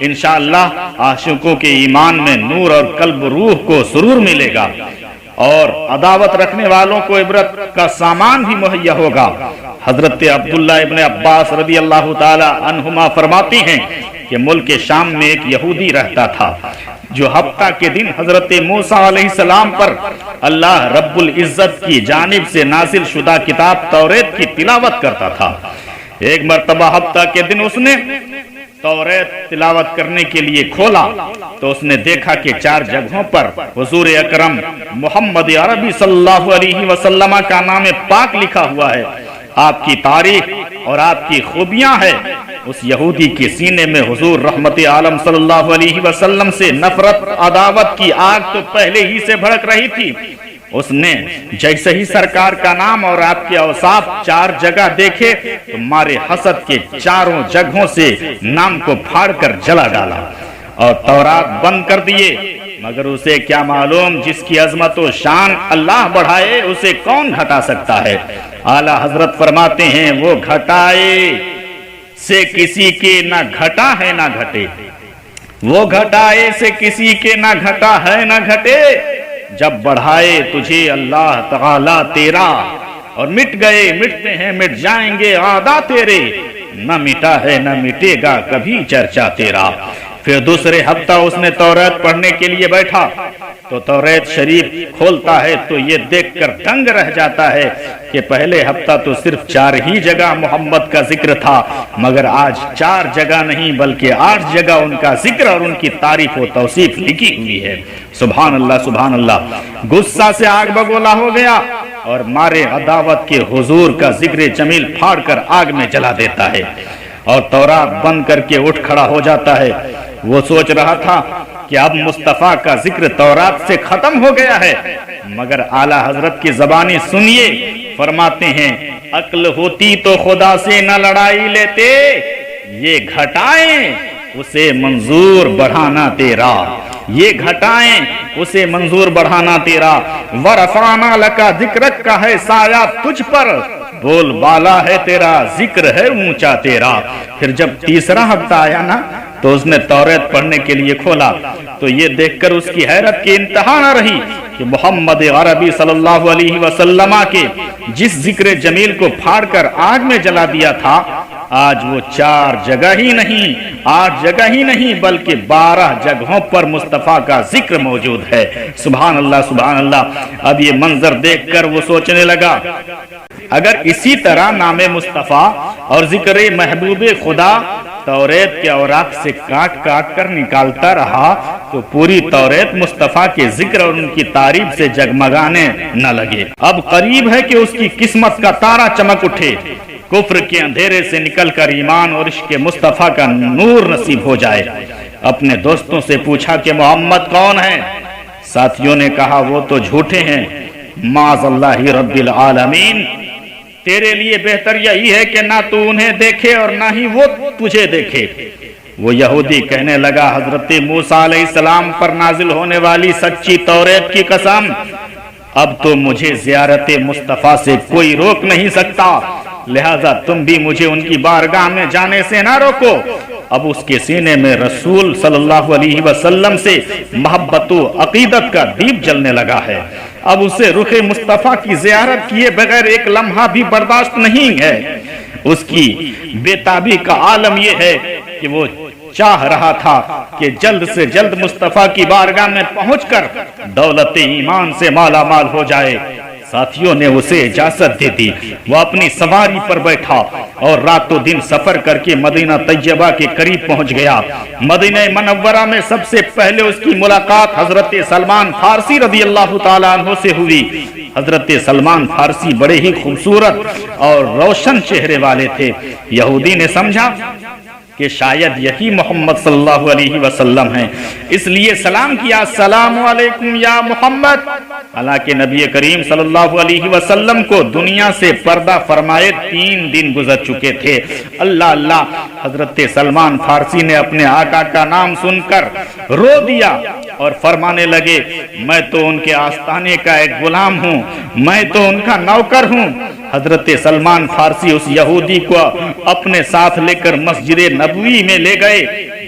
انشاءاللہ عاشقوں کے ایمان میں نور اور قلب روح کو سرور ملے گا اور عداوت رکھنے والوں کو عبرت کا سامان بھی مہیا ہوگا۔ حضرت عبداللہ ابن عباس رضی اللہ تعالی عنہما فرماتی ہیں کہ ملک شام میں ایک یہودی رہتا تھا جو ہفتہ کے دن حضرت موسیٰ علیہ السلام پر اللہ رب العزت کی جانب سے نازل شدہ کتاب توریت کی تلاوت کرتا تھا۔ ایک مرتبہ ہفتہ کے دن اس نے توریت تلاوت کرنے کے لیے کھولا تو اس نے دیکھا کہ 4 جگہوں پر حضور اکرم محمد عربی صلی اللہ علیہ وسلم کا نام پاک لکھا ہوا ہے، آپ کی تاریخ اور آپ کی خوبیاں ہیں۔ اس یہودی کے سینے میں حضور رحمت عالم صلی اللہ علیہ وسلم سے نفرت عداوت کی آگ تو پہلے ہی سے بھڑک رہی تھی۔ اس نے جیسے ہی سرکار کا نام اور آپ کے اوصاف 4 جگہ دیکھے تو مارے حسد کے 4 جگہوں سے نام کو پھاڑ کر جلا ڈالا اور تورات بند کر دیے۔ مگر اسے کیا معلوم جس کی عظمت و شان اللہ بڑھائے اسے کون گھٹا سکتا ہے۔ اعلیٰ حضرت فرماتے ہیں وہ گھٹائے سے کسی کے نہ گھٹا ہے نہ گھٹے، وہ گھٹائے سے کسی کے نہ گھٹا ہے نہ گھٹے، جب بڑھائے تجھے اللہ تعالی تیرا، اور مٹ گئے مٹتے ہیں مٹ جائیں گے آدھا تیرے، نہ مٹا ہے نہ مٹے گا کبھی چرچا تیرا۔ پھر دوسرے ہفتہ اس نے توریت پڑھنے کے لیے بیٹھا تو توریت شریف کھولتا ہے تو یہ دیکھ کر دنگ رہ جاتا ہے کہ پہلے ہفتہ تو صرف 4 ہی جگہ محمد کا ذکر تھا، مگر آج 4 جگہ نہیں بلکہ 8 جگہ ان کا ذکر اور ان کی تعریف و توصیف لکھی ہوئی ہے۔ سبحان اللہ سبحان اللہ۔ غصہ سے آگ بگولا ہو گیا اور مارے عداوت کے حضور کا ذکر جمیل پھاڑ کر آگ میں جلا دیتا ہے اور تورات بند کر کے اٹھ کھڑا ہو جاتا ہے۔ وہ سوچ رہا تھا کہ اب مصطفیٰ کا ذکر تورات سے ختم ہو گیا ہے، مگر اعلیٰ حضرت کی زبانی سنیے، فرماتے ہیں عقل ہوتی تو خدا سے نہ لڑائی لیتے، یہ گھٹائیں اسے منظور بڑھانا تیرا، یہ گھٹائیں اسے منظور بڑھانا تیرا، ورفعنا لکا ذکرک کا ہے سایہ تجھ پر، بول بالا ہے تیرا ذکر ہے اونچا تیرا۔ پھر جب تیسرا ہفتہ آیا نا تو اس نے توریت پڑھنے کے لیے کھولا تو یہ دیکھ کر اس کی حیرت کی انتہا نہ رہی کہ محمد عربی صلی اللہ علیہ وسلم کے جس ذکر جمیل کو پھاڑ کر آگ میں جلا دیا تھا آج وہ 4 جگہ ہی نہیں 8 جگہ ہی نہیں بلکہ 12 جگہوں پر مصطفیٰ کا ذکر موجود ہے۔ سبحان اللہ سبحان اللہ۔ اب یہ منظر دیکھ کر وہ سوچنے لگا اگر اسی طرح نام مصطفیٰ اور ذکر محبوب خدا توریت کے اوراق سے کاٹ کاٹ کر نکالتا رہا تو پوری توریت مصطفیٰ کے ذکر اور ان کی تعریف سے جگمگانے نہ لگے۔ اب قریب ہے کہ اس کی قسمت کا تارا چمک اٹھے، کفر کے اندھیرے سے نکل کر ایمان اور عشق مصطفیٰ کا نور نصیب ہو جائے۔ اپنے دوستوں سے پوچھا کہ محمد کون ہے؟ ساتھیوں نے کہا وہ تو جھوٹے ہیں، معاذ اللہ رب العالمین، تیرے لیے بہتر یہی ہے کہ نہ تو انہیں دیکھے اور نہ ہی وہ تجھے دیکھے۔ وہ یہودی کہنے لگا حضرت موسیٰ علیہ السلام پر نازل ہونے والی سچی توریت کی قسم، اب تو مجھے زیارت مصطفیٰ سے کوئی روک نہیں سکتا، لہذا تم بھی مجھے ان کی بارگاہ میں جانے سے نہ روکو۔ اب اس کے سینے میں رسول صلی اللہ علیہ وسلم سے محبت و عقیدت کا دیپ جلنے لگا ہے۔ اب اسے رخ مصطفیٰ کی زیارت کیے بغیر ایک لمحہ بھی برداشت نہیں ہے۔ اس کی بے تابی کا عالم یہ ہے کہ وہ چاہ رہا تھا کہ جلد سے جلد مصطفیٰ کی بارگاہ میں پہنچ کر دولت ایمان سے مالا مال ہو جائے۔ ساتھیوں نے اسے اجازت دے دی، وہ اپنی سواری پر بیٹھا اور رات و دن سفر کر کے مدینہ طیبہ کے قریب پہنچ گیا۔ مدینہ منورہ میں سب سے پہلے اس کی ملاقات حضرت سلمان فارسی رضی اللہ تعالیٰ عنہ سے ہوئی۔ حضرت سلمان فارسی بڑے ہی خوبصورت اور روشن چہرے والے تھے۔ یہودی نے سمجھا کہ شاید یہی محمد صلی اللہ علیہ وسلم ہیں، اس لیے سلام کیا، السلام علیکم یا محمد۔ حالانکہ نبی کریم صلی اللہ علیہ وسلم کو دنیا سے پردہ فرمائے 3 دن گزر چکے تھے۔ اللہ اللہ، حضرت سلمان فارسی نے اپنے آقا کا نام سن کر رو دیا اور فرمانے لگے میں تو ان کے آستانے کا ایک غلام ہوں، میں تو ان کا نوکر ہوں۔ حضرت سلمان فارسی اس یہودی کو اپنے ساتھ لے کر مسجد نبوی میں لے گئے